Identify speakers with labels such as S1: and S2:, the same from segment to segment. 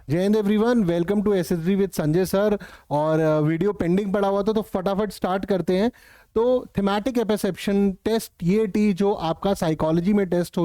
S1: जय Hind everyone, welcome to SSD with Sanjay sir. और video pending पड़ा हुआ था तो फटाफट स्टार्ट करते हैं। तो थीमेटिक एपर्सेप्शन टेस्ट ये टी जो आपका साइकोलॉजी में टेस्ट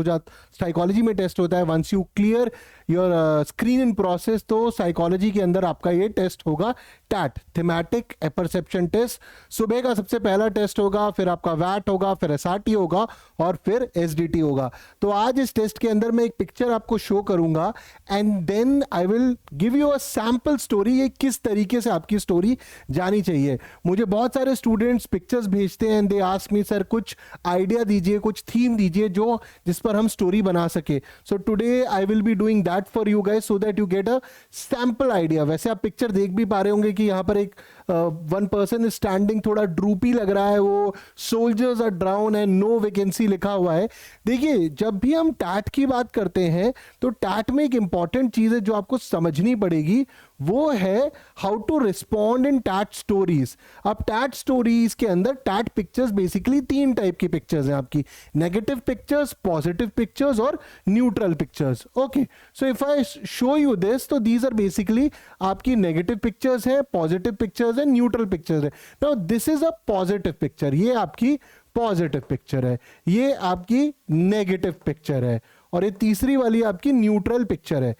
S1: होता है। Once you clear your screen in process तो साइकोलॉजी के अंदर आपका ये टेस्ट होगा टैट, थीमेटिक एपर्सेप्शन टेस्ट। सुबह का सबसे पहला टेस्ट होगा, फिर आपका वैट होगा, फिर एसआरटी होगा और फिर एसडीटी होगा। तो आज इस टेस्ट के अंदर मैं एक पिक्चर आपको शो करूंगा and then I will give you a sample story. ये किस तरीके से आपकी स्टोरी जानी चाहिए। मुझे बहुत सारे स्टूडेंट्स पिक्चर्स भेजते हैं, दे आस्क मी सर कुछ आइडिया दीजिए, कुछ थीम दीजिए जो जिस पर हम स्टोरी बना सके। So today I will be doing that for you guys so that you get a sample idea. वैसे आप पिक्चर देख भी पा रहे होंगे कि यहाँ पर एक वन पर्सन इज स्टैंडिंग, थोड़ा ड्रूपी लग रहा है, वो soldiers are drown and no vacancy लिखा हुआ है। देखिए, जब भी हम टैट की बात करते हैं तो टैट में एक इंपॉर्टेंट चीज है जो आपको समझनी पड़ेगी, वो है how to respond in TAT stories. अब टैट स्टोरीज के अंदर टैट पिक्चर्स बेसिकली 3 टाइप की पिक्चर्स हैं आपकी, नेगेटिव पिक्चर्स, पॉजिटिव पिक्चर्स और neutral pictures. Okay, so if I show you this तो दीज आर बेसिकली आपकी नेगेटिव पिक्चर्स है, पॉजिटिव पिक्चर्स है, न्यूट्रल पिक्चर्स है। Now this is a positive picture, ये आपकी पॉजिटिव पिक्चर है, ये आपकी नेगेटिव पिक्चर है और ये तीसरी वाली आपकी न्यूट्रल पिक्चर है।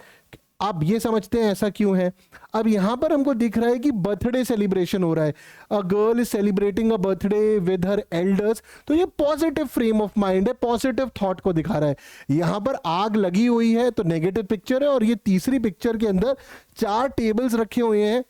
S1: आप ये समझते हैं ऐसा क्यों है। अब यहां पर हमको दिख रहा है कि बर्थडे सेलिब्रेशन हो रहा है, a girl is celebrating a birthday with her elders. तो ये पॉजिटिव फ्रेम ऑफ माइंड है, पॉजिटिव थॉट को दिखा रहा है। यहां पर आग लगी हुई है तो नेगेटिव पिक्चर है। और ये तीसरी पिक्चर के अंदर 4 टेबल्स रखे हुए हैं,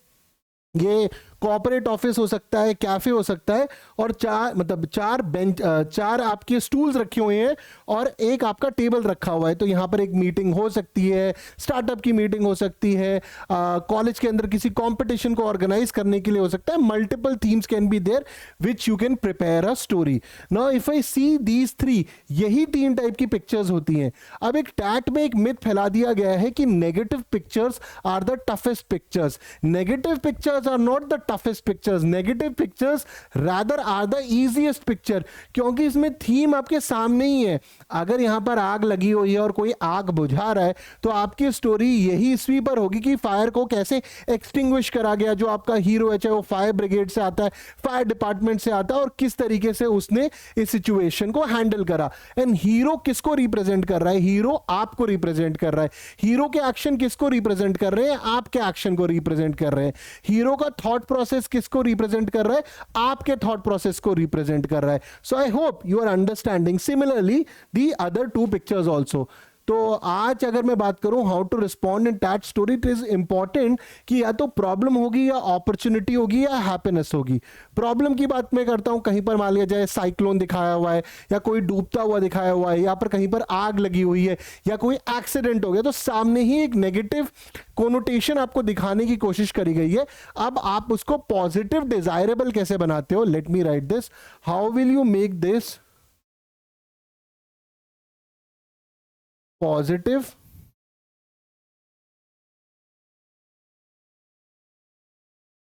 S1: ये कॉर्पोरेट ऑफिस हो सकता है, कैफे हो सकता है, और 4 आपके स्टूल्स रखे हुए हैं और एक आपका टेबल रखा हुआ है। तो यहां पर एक मीटिंग हो सकती है, स्टार्टअप की मीटिंग हो सकती है, कॉलेज के अंदर किसी कंपटीशन को ऑर्गेनाइज करने के लिए हो सकता है। Multiple themes can be there which you can prepare a story. Now if I see these 3, यही 3 टाइप की पिक्चर्स होती हैं। अब एक टैट में एक मिथ फैला दिया गया है कि negative pictures are the toughest pictures. Negative pictures are not the toughest pictures, negative pictures rather are the easiest picture, क्योंकि इसमें थीम आपके सामने ही है। अगर यहां पर आग लगी हुई है और कोई आग बुझा रहा है तो आपकी स्टोरी यही इसी पर होगी कि फायर को कैसे एक्सटिंग्विश करा गया। जो आपका हीरो है, चाहे वो फायर ब्रिगेड से आता है, फायर डिपार्टमेंट से आता है, और किस तरीके से उसने इस सिचुएशन को हैंडल करा। एंड हीरो किसको रिप्रेजेंट कर रहा है? हीरो आपको रिप्रेजेंट कर रहा है। हीरो के एक्शन किसको रिप्रेजेंट कर रहे हैं? आपके एक्शन को रिप्रेजेंट कर रहे हैं। हीरो का थॉट प्रोसेस किसको रिप्रेजेंट कर रहा है? आपके थॉट प्रोसेस को रिप्रेजेंट कर रहा है। So I hope you are understanding similarly the other 2 pictures also. तो आज अगर मैं बात करूं how to respond in that story, it is important कि या तो प्रॉब्लम होगी या अपॉर्चुनिटी होगी या हैप्पीनेस होगी। प्रॉब्लम की बात मैं करता हूं, कहीं पर मान लिया जाए साइक्लोन दिखाया हुआ है, या कोई डूबता हुआ दिखाया हुआ है, या पर कहीं पर आग लगी हुई है, या कोई एक्सीडेंट हो गया, तो सामने ही एक नेगेटिव कोनोटेशन आपको दिखाने की कोशिश करी गई है। अब आप उसको पॉजिटिव डिजायरेबल कैसे बनाते हो? Let me write this. How will you make this positive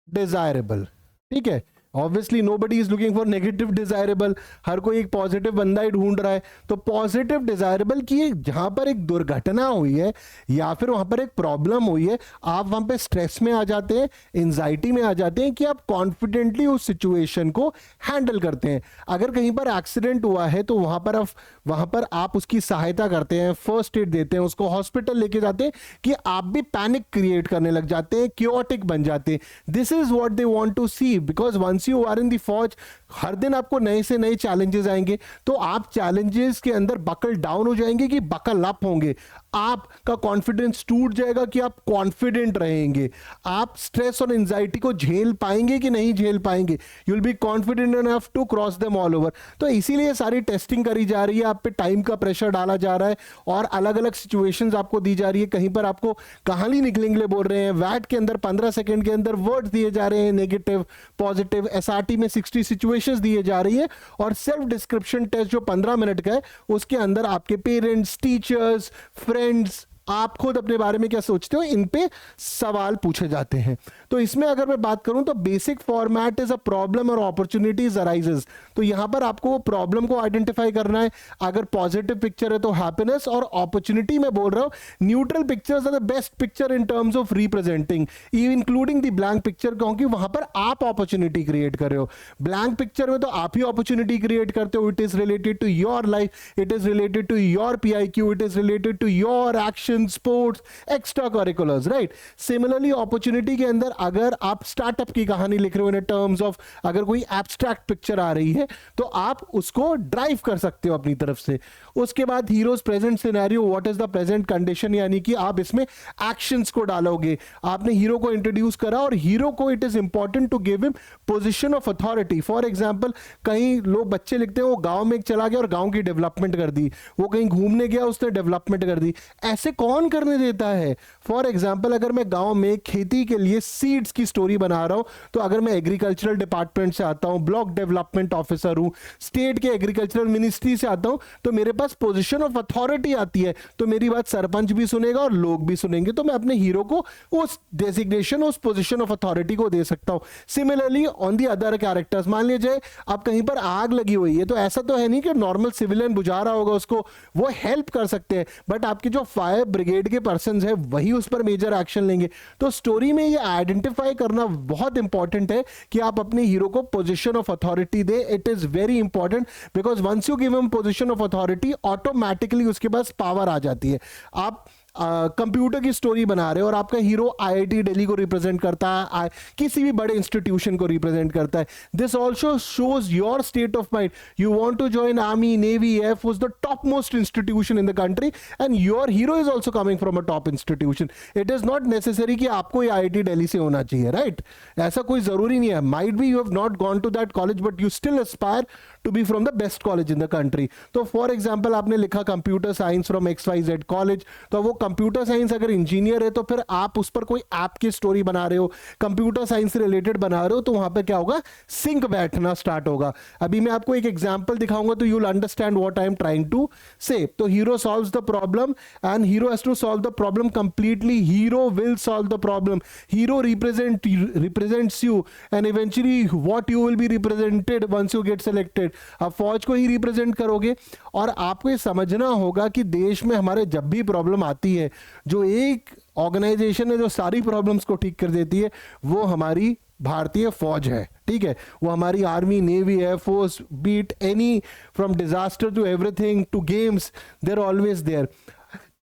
S1: desirable? ठीक है, obviously nobody is looking for negative desirable, हर कोई एक पॉजिटिव बंदा ही ढूंढ रहा है। तो पॉजिटिव डिजायरेबल की जहां पर एक दुर्घटना हुई है या फिर वहां पर एक प्रॉब्लम हुई है, आप वहां पे स्ट्रेस में आ जाते हैं, एंजाइटी में आ जाते हैं कि आप कॉन्फिडेंटली उस सिचुएशन को हैंडल करते हैं। अगर कहीं पर एक्सीडेंट हुआ है तो वहां पर आप उसकी सहायता करते हैं, फर्स्ट एड देते हैं, उसको हॉस्पिटल लेके जाते हैं कि आप भी पैनिक क्रिएट करने लग जाते हैं, क्योटिक बन जाते हैं। This is what they want to see, because once you are in the फौज, हर दिन आपको नए से नए चैलेंजेस आएंगे, तो आप चैलेंजेस के अंदर बकल डाउन हो जाएंगे कि बकल अप होंगे। आपका कॉन्फिडेंस टूट जाएगा कि आप कॉन्फिडेंट रहेंगे। आप स्ट्रेस और एंजाइटी को झेल पाएंगे कि नहीं झेल पाएंगे? You will be confident enough to cross them all over. तो इसीलिए सारी टेस्टिंग करी जा रही है, आप पे टाइम का प्रेशर डाला जा रहा है और अलग अलग सिचुएशंस आपको दी जा रही है। कहीं पर आपको कहानी निकलने के लिए बोल रहे हैं, वैट के अंदर 15 सेकंड के अंदर वर्ड्स दिए जा रहे हैं, नेगेटिव, पॉजिटिव। एसआरटी में 60 सिचुएशंस दिए जा रही है और सेल्फ डिस्क्रिप्शन टेस्ट जो 15 मिनट का है, उसके अंदर आपके पेरेंट्स, टीचर्स, फ्रेंड्स, आप खुद अपने बारे में क्या सोचते हो, इन पे सवाल पूछे जाते हैं। तो इसमें अगर मैं बात करूं तो basic format is a problem और अपॉर्चुनिटीज अराइजेस। तो यहां पर आपको वो प्रॉब्लम को आइडेंटिफाई करना है, अगर पॉजिटिव पिक्चर है तो हैप्पीनेस, और अपॉर्चुनिटी में बोल रहा हूं neutral pictures are the best picture in terms of representing including the blank picture, क्योंकि वहां पर आप अपॉर्चुनिटी क्रिएट कर रहे हो। ब्लैंक पिक्चर में तो आप ही अपॉर्चुनिटी क्रिएट करते हो, it is related to your life, it is related to your PIQ, it is related to your action, sports, extra curriculars, right. Similarly opportunity के अंदर अगर आप स्टार्टअप की कहानी लिख रहे हो इन टर्म्स ऑफ, अगर कोई एब्स्ट्रैक्ट पिक्चर आ रही है तो आप उसको ड्राइव कर सकते हो अपनी तरफ से। उसके बाद heroes present scenario, what is the present condition, यानी कि आप इसमें एक्शंस को डालोगे। आपने हीरो को इंट्रोड्यूस करा और हीरो को it is important to give him position of authority. For example कहीं लोग बच्चे लिखते हैं वो गांव में चला गया और गांव की डेवलपमेंट कर दी, वो कहीं घूमने गया उसने डेवलपमेंट कर दी। ऐसे कौन करने देता है? फॉर एग्जांपल अगर मैं गांव में खेती के लिए सीड्स की स्टोरी बना रहा हूं, तो अगर मैं एग्रीकल्चरल डिपार्टमेंट से आता हूं, ब्लॉक डेवलपमेंट ऑफिसर हूं, स्टेट के एग्रीकल्चरल मिनिस्ट्री से आता हूं, तो मेरे पास पोजीशन ऑफ अथॉरिटी आती है, तो मेरी बात सरपंच भी सुनेगा और लोग भी सुनेंगे, तो मैं अपने हीरो को उस डेजिग्नेशन, उस पोजीशन ऑफ अथॉरिटी को दे सकता हूं। Similarly on the other characters, मान लीजिए अब कहीं पर आग लगी हुई है, तो ऐसा तो है नहीं कि नॉर्मल सिविलियन बुझा रहा होगा उसको, वो हेल्प कर सकते हैं, बट आपके जो फायर ब्रिगेड के पर्सन है वही उस पर मेजर एक्शन लेंगे। तो स्टोरी में ये आइडेंटिफाई करना बहुत इंपॉर्टेंट है कि आप अपने हीरो को पोजीशन ऑफ अथॉरिटी दे। It is very important because once you give him position of authority, automatically उसके पास पावर आ जाती है। आप कंप्यूटर की स्टोरी बना रहे हो और आपका हीरो आईआईटी दिल्ली को रिप्रेजेंट करता है, किसी भी बड़े इंस्टीट्यूशन को रिप्रेजेंट करता है, this also shows your state of mind. You want to join army, navy, air force, the top most institution in the country, and your hero is also coming from a top institution. It is not necessary कि आपको IIT Delhi से होना चाहिए, right? ऐसा कोई जरूरी नहीं है। Might be you have not gone to that college but you still aspire to be from the best college in the country. तो फॉर एग्जाम्पल आपने लिखा computer science from XYZ college, तो वो कंप्यूटर साइंस अगर engineer है तो फिर आप उस पर कोई ऐप की स्टोरी बना रहे हो, कंप्यूटर साइंस से रिलेटेड बना रहे हो, तो वहां पे क्या होगा, सिंक बैठना स्टार्ट होगा। अभी मैं आपको एक एग्जांपल दिखाऊंगा तो you will understand what I am trying to say. तो hero solves the problem and hero has to solve the problem completely. Hero will solve the problem, hero represents you and eventually what you will be represented once you get selected. आप फौज को ही represent करोगे। और आपको ये समझना होगा कि देश में हमारे जब भी प्रॉब्लम आती है, जो एक ऑर्गेनाइजेशन है जो सारी प्रॉब्लम्स को ठीक कर देती है, वो हमारी भारतीय फौज है, ठीक है? वो हमारी army, navy, air force, beat any from disaster to everything to games, they are always there.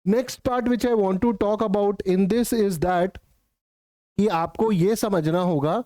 S1: Next part which I want to talk about in this is that कि आपको ये समझना होगा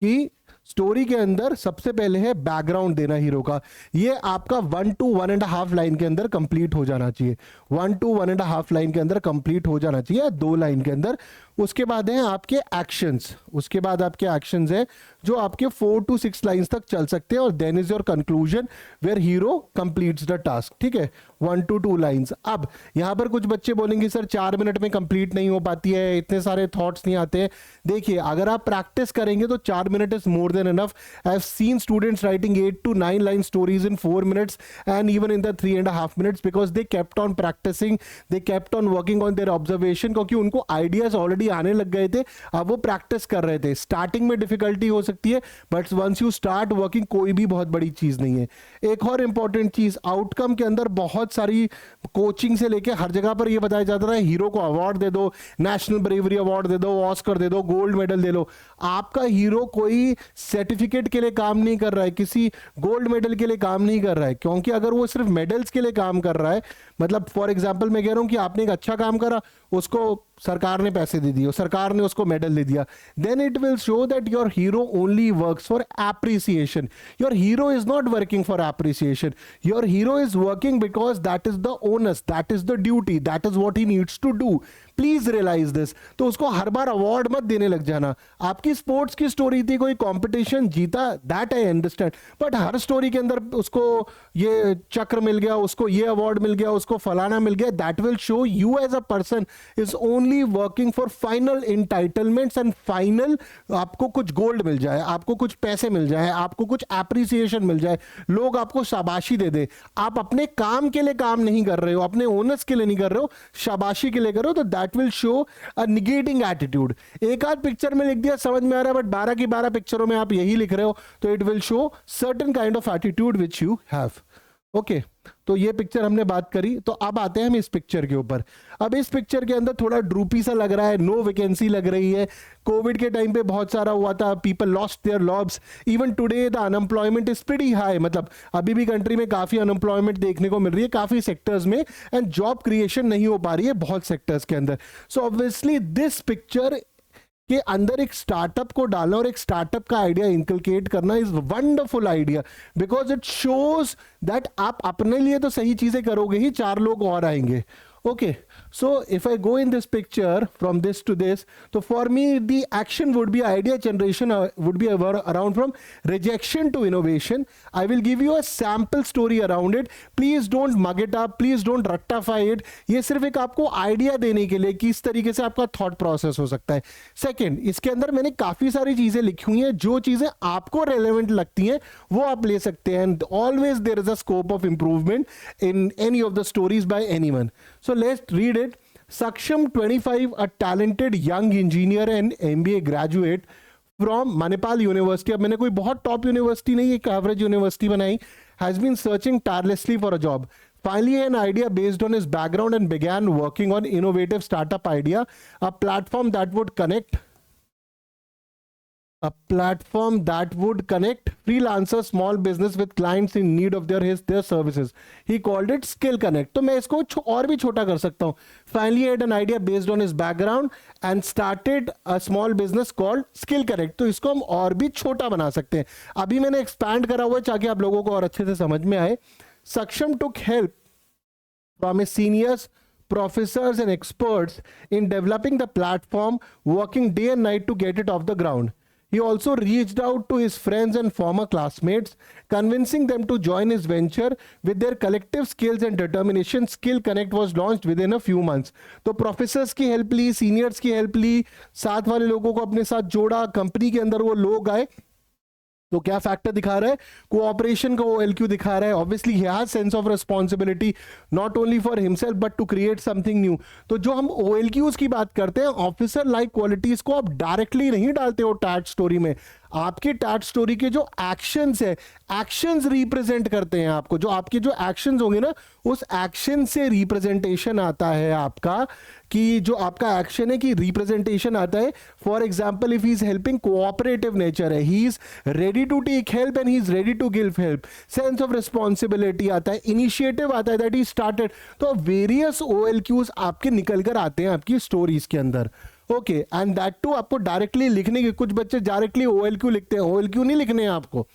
S1: कि स्टोरी के अंदर सबसे पहले है बैकग्राउंड देना हीरो का। ये आपका 1 to 1.5 लाइन के अंदर कंप्लीट हो जाना चाहिए, 1 to 1.5 लाइन के अंदर कंप्लीट हो जाना चाहिए, 2 लाइन के अंदर। उसके बाद है आपके एक्शंस, उसके बाद आपके एक्शंस है जो आपके 4 to 6 लाइंस तक चल सकते हैं, और then is your conclusion where hero completes the task, ठीक है? 1 to 2 लाइंस। अब यहां पर कुछ बच्चे बोलेंगे सर 4 मिनट में कंप्लीट नहीं हो पाती है, इतने सारे थॉट्स नहीं आते हैं। देखिए अगर आप प्रैक्टिस करेंगे तो 4 minute is more than enough. I have seen students writing 8 to 9 line stories in 4 minutes and even in the 3.5 minutes because they kept on practicing, they kept on working on their observation, क्योंकि उनको ideas already आने लग गए थे, अब वो practice कर रहे थे। Starting में difficulty हो सकती है but once you start working कोई भी बहुत बड़ी चीज नहीं है। एक और important चीज, आउटकम के अंदर बहुत सारी कोचिंग से लेके हर जगह पर ये बताया जाता है हीरो को अवार्ड दे दो, नेशनल ब्रेवरी अवार्ड दे दो, ऑस्कर दे दो, गोल्ड मेडल दे लो। आपका हीरो कोई सर्टिफिकेट के लिए काम नहीं कर रहा है, किसी गोल्ड मेडल के लिए काम नहीं कर रहा है, क्योंकि अगर वो सिर्फ मेडल्स के लिए काम कर रहा है, मतलब फॉर एग्जांपल मैं कह रहा हूं कि आपने एक अच्छा काम करा, उसको सरकार ने पैसे दे दिए, सरकार ने उसको मेडल दे दिया, then it will show that your hero only works for appreciation. Your hero is not working for appreciation, your hero is working because that is the onus, that is the duty, that is what he needs to do. Please realise this. तो उसको हर बार award मत देने लग जाना। आपकी sports की story थी, कोई कंपटीशन जीता, that I understand, but her story के अंदर उसको ये चक्र मिल गया, उसको ये अवार्ड मिल गया, उसको फलाना मिल गया, that will show you as a person is only working for final entitlements and final आपको कुछ गोल्ड मिल जाए, आपको कुछ पैसे मिल जाए, आपको कुछ एप्रिसिएशन मिल जाए, लोग आपको शाबाशी दे दे। आप अपने काम के लिए काम नहीं कर रहे हो, अपने ओनर्स के लिए नहीं कर रहे हो, शाबाशी के लिए कर रहे हो, तो that will show a negating attitude. एक आध पिक्चर में लिख दिया समझ में आ रहा है, बट 12 की 12 पिक्चरों में आप यही लिख रहे हो, तो it will show certain kind of attitude which you have. Okay, तो ये पिक्चर हमने बात करी। तो अब आते हैं हम इस पिक्चर के ऊपर। अब इस पिक्चर के अंदर थोड़ा ड्रूपी सा लग रहा है, नो वैकेंसी लग रही है। कोविड के टाइम पे बहुत सारा हुआ था, people lost their jobs, even today the unemployment is pretty high. मतलब अभी भी कंट्री में काफी अनएम्प्लॉयमेंट देखने को मिल रही है काफी सेक्टर्स में, एंड जॉब क्रिएशन नहीं हो पा रही है बहुत सेक्टर्स के अंदर। सो ऑब्वियसली दिस पिक्चर के अंदर एक स्टार्टअप को डालना और एक स्टार्टअप का आइडिया इनकलकेट करना is wonderful idea, because it shows that आप अपने लिए तो सही चीजें करोगे ही, 4 लोग और आएंगे। Okay, so if I go in this picture from this to this, so for me the action would be idea generation, would be around from rejection to innovation. I will give you a sample story around it. Please don't mug it up, please don't ratify it. ये सिर्फ एक आपको idea देने के लिए कि इस तरीके से आपका थॉट प्रोसेस हो सकता है। सेकेंड, इसके अंदर मैंने काफी सारी चीजें लिखी हुई हैं, जो चीजें आपको रेलेवेंट लगती हैं वो आप ले सकते हैं। Always there is a scope of improvement in any of the stories by anyone. So let's read it. Saksham 25, a talented young engineer and MBA graduate from Manipal University. अब मैंने कोई बहुत टॉप यूनिवर्सिटी नहीं, एक average university बनाई, has been searching tirelessly for a job. Finally, an idea based on his background and began working on innovative startup idea, a platform that would connect freelancers, small business with clients in need of their services. He called it Skill Connect. तो मैं इसको और भी छोटा कर सकता हूँ. Finally, he had an idea based on his background and started a small business called Skill Connect. तो इसको हम और भी छोटा बना सकते हैं. अभी मैंने एक्सपैंड करा हुआ है ताकि आप लोगों को और अच्छे से समझ में आए. Saksham took help from his seniors, professors and experts in developing the platform, working day and night to get it off the ground. He also reached out to his friends and former classmates, convincing them to join his venture. With their collective skills and determination, Skill Connect was launched within a few months. तो professors की help ली, seniors की help ली, साथ वाले लोगों को अपने साथ जोड़ा, कंपनी के अंदर वो लोग आए। तो क्या फैक्टर दिखा रहा है? कोऑपरेशन का OLQ दिखा रहा है। Obviously he has sense of responsibility not only for himself but to create something new. तो जो हम OLQs की बात करते हैं, ऑफिसर लाइक क्वालिटीज को आप डायरेक्टली नहीं डालते हो टैट स्टोरी में। आपके टैट स्टोरी के जो एक्शंस है, एक्शंस रिप्रेजेंट करते हैं आपको। जो आपके जो एक्शंस होंगे ना, उस एक्शन से रिप्रेजेंटेशन आता है आपका, कि जो आपका एक्शन है कि रिप्रेजेंटेशन आता है। For example, if he is helping, cooperative nature है, he is ready to take help and he is ready to give help. Sense of responsibility आता है, इनिशिएटिव आता है, दैट ही स्टार्टेड। तो वेरियस OLQs आपके निकल कर आते हैं आपकी स्टोरीज के अंदर। ओके, एंड दैट टू आपको डायरेक्टली लिखने के, कुछ बच्चे डायरेक्टली OLQ लिखते हैं, OLQ नहीं लिखने हैं आपको।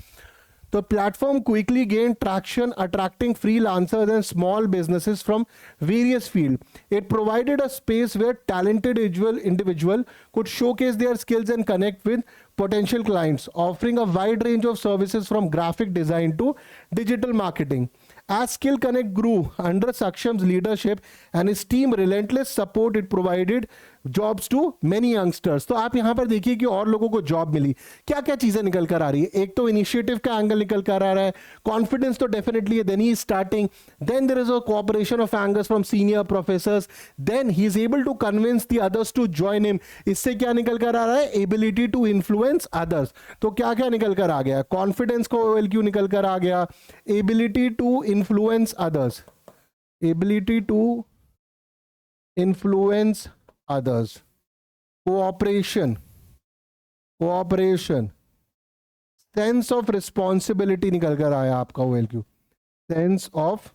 S1: तो platform quickly gain traction, attracting freelancers and small businesses from various fields. It provided a space where talented individual could showcase their skills and connect with potential clients, offering a wide range of services from graphic design to digital marketing. As Skill Connect grew under Saksham's leadership and his team relentless support, it provided jobs to many youngsters. तो आप यहाँ पर देखिए कि और लोगों को job मिली। क्या क्या चीजें निकल कर आ रही है? एक तो इनिशिएटिव का एंगल निकल कर आ रहा है, कॉन्फिडेंस तो डेफिनेटली है, then he starting, then there is a cooperation of angles from senior professors, then he is able to convince the others to join him. इससे क्या निकल कर आ रहा है? Ability to influence others. तो क्या क्या निकल कर आ गया? कॉन्फिडेंस को OLQ निकल कर आ गया, ability to influence others, ability to influence others, cooperation, sense of responsibility निकल कर आया आपका OLQ, sense of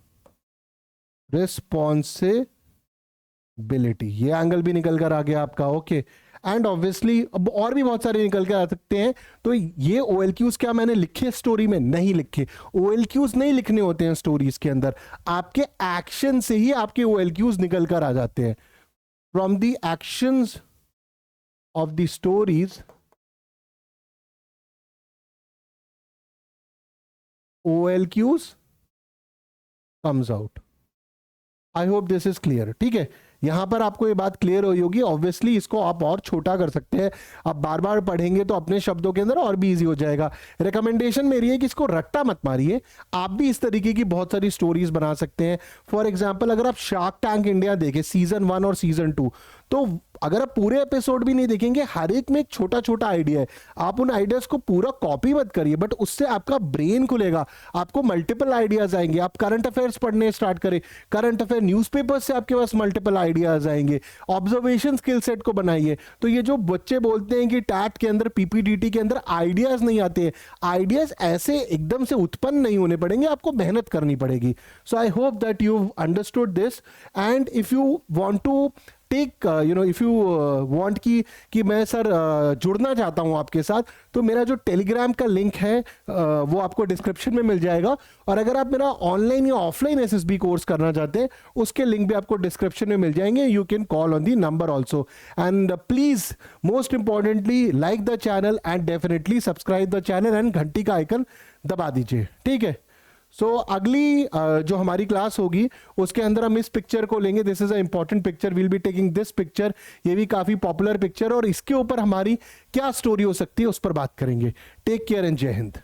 S1: responsibility, ये एंगल भी निकल कर आ गया आपका। ओके, एंड ऑब्वियसली अब और भी बहुत सारे निकल कर आ सकते हैं। तो ये OLQs क्या मैंने लिखे स्टोरी में? नहीं लिखे। OLQs नहीं लिखने होते हैं स्टोरीज के अंदर, आपके एक्शन से ही आपके OLQs निकल कर आ जाते हैं। from the actions of the stories, OLQs comes out. I hope this is clear. ठीक है, यहां पर आपको ये बात क्लियर हुई होगी. ऑब्वियसली इसको आप और छोटा कर सकते हैं, आप बार बार पढ़ेंगे तो अपने शब्दों के अंदर और भी इजी हो जाएगा. रिकमेंडेशन मेरी है कि इसको रट्टा मत मारिए, आप भी इस तरीके की बहुत सारी स्टोरीज बना सकते हैं. फॉर एग्जाम्पल अगर आप शार्क टैंक इंडिया देखें सीजन 1 और सीजन 2, तो अगर आप पूरे एपिसोड भी नहीं देखेंगे, हर एक में एक छोटा छोटा आइडिया है. आप उन आइडियाज को पूरा कॉपी मत करिए, बट उससे आपका ब्रेन खुलेगा, आपको मल्टीपल आइडियाज आएंगे. आप करंट अफेयर्स पढ़ने स्टार्ट करें, करंट अफेयर न्यूज़पेपर से आपके पास मल्टीपल आइडियाज आएंगे. ऑब्जर्वेशन स्किल सेट को बनाइए. तो ये जो बच्चे बोलते हैं कि टैट के अंदर, पीपीडीटी के अंदर आइडियाज नहीं आते हैं, आइडियाज ऐसे एकदम से उत्पन्न नहीं होने पड़ेंगे, आपको मेहनत करनी पड़ेगी. So I hope that you understood this. And if you want to take if you want कि मैं सर जुड़ना चाहता हूं आपके साथ, तो मेरा जो टेलीग्राम का लिंक है वो आपको डिस्क्रिप्शन में मिल जाएगा. और अगर आप मेरा ऑनलाइन या ऑफलाइन एसएसबी कोर्स करना चाहते हैं, उसके लिंक भी आपको डिस्क्रिप्शन में मिल जाएंगे. You can call on the number also. And please most importantly like the channel and definitely subscribe the channel and घंटी का आइकन दबा दीजिए. ठीक है, सो अगली जो हमारी क्लास होगी उसके अंदर हम इस पिक्चर को लेंगे. This is a important picture, will be taking this picture. ये भी काफी पॉपुलर पिक्चर, और इसके ऊपर हमारी क्या स्टोरी हो सकती है उस पर बात करेंगे. टेक केयर एंड जय हिंद.